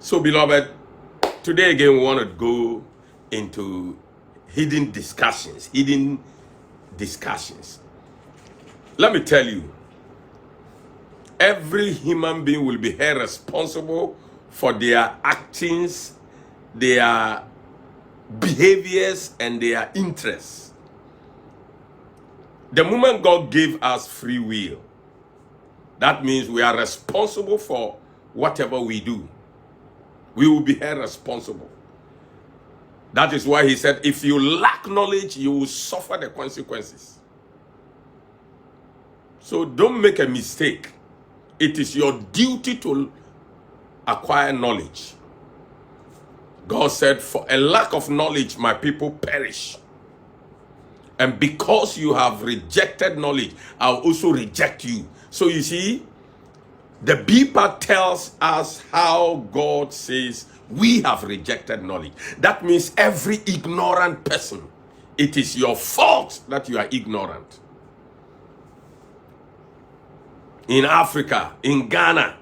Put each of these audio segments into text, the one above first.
So, beloved, today again we want to go into hidden discussions. Let me tell you, every human being will be held responsible for their actions, their behaviors, and their interests. The moment God gave us free will, that means we are responsible for whatever we do. We will be held responsible. That is why he said, if you lack knowledge, you will suffer the consequences. So don't make a mistake. It is your duty to acquire knowledge. God said, for a lack of knowledge, my people perish. And because you have rejected knowledge, I'll also reject you. So you see, the B part tells us how God says we have rejected knowledge. That means every ignorant person, it is your fault that you are ignorant. In Africa, in Ghana,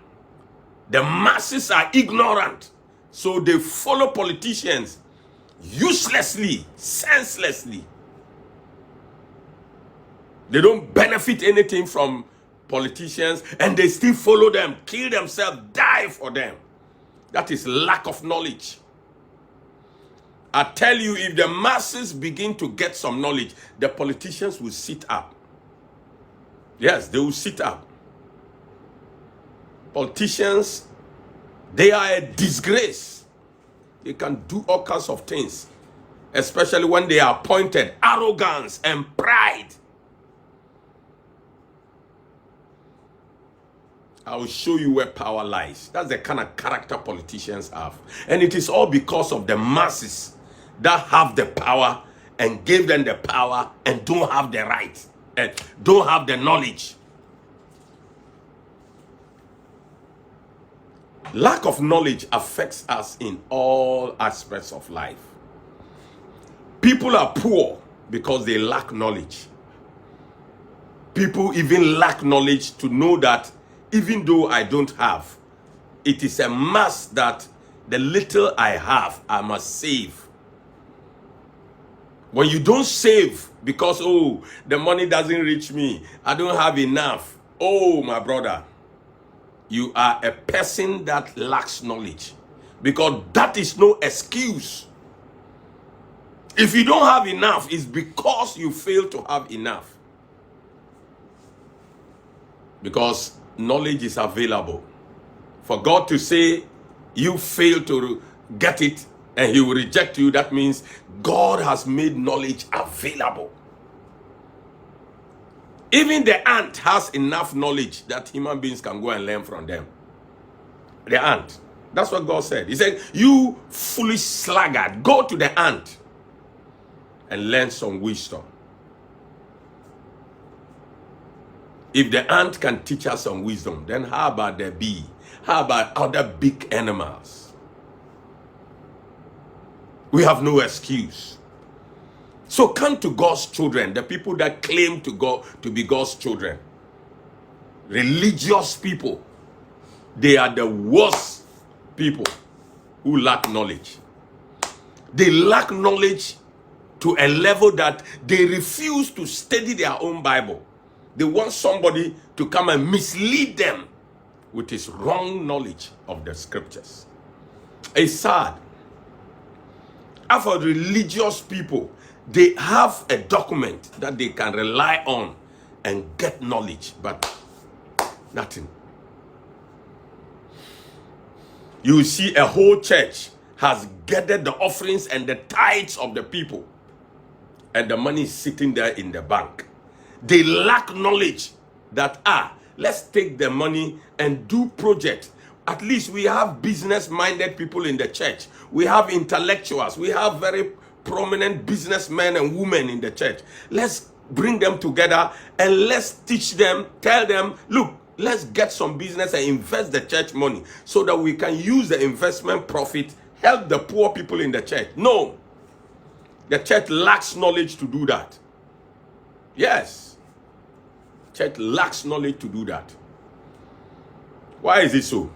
the masses are ignorant. So they follow politicians uselessly, senselessly. They don't benefit anything from politicians, and they still follow them, kill themselves, die for them. That is lack of knowledge. I tell you, if the masses begin to get some knowledge, the politicians will sit up. Yes, they will sit up. Politicians, they are a disgrace. They can do all kinds of things, especially when they are appointed. Arrogance and pride. I will show you where power lies. That's the kind of character politicians have. And it is all because of the masses that have the power and gave them the power and don't have the right and don't have the knowledge. Lack of knowledge affects us in all aspects of life. People are poor because they lack knowledge. People even lack knowledge to know that even though I don't have, it is a must that the little I have, I must save. When you don't save because, oh, the money doesn't reach me, I don't have enough. Oh, my brother, you are a person that lacks knowledge, because that is no excuse. If you don't have enough, it's because you fail to have enough. Because knowledge is available. For God to say you fail to get it and he will reject you, that means God has made knowledge available. Even the ant has enough knowledge that human beings can go and learn from them. The ant. That's what God said. He said, you foolish sluggard, go to the ant and learn some wisdom. If the ant can teach us some wisdom, then how about the bee? How about other big animals? We have no excuse. So come to God's children, the people that claim to be God's children. Religious people. They are the worst people who lack knowledge. They lack knowledge to a level that they refuse to study their own Bible. They want somebody to come and mislead them with his wrong knowledge of the scriptures. It's sad. And for religious people, they have a document that they can rely on and get knowledge, but nothing. You see a whole church has gathered the offerings and the tithes of the people, and the money is sitting there in the bank. They lack knowledge that, let's take the money and do projects. At least we have business-minded people in the church. We have intellectuals. We have very prominent businessmen and women in the church. Let's bring them together and let's teach them, tell them, look, let's get some business and invest the church money so that we can use the investment profit, help the poor people in the church. No. The church lacks knowledge to do that. Yes. Church lacks knowledge to do that. Why is it so?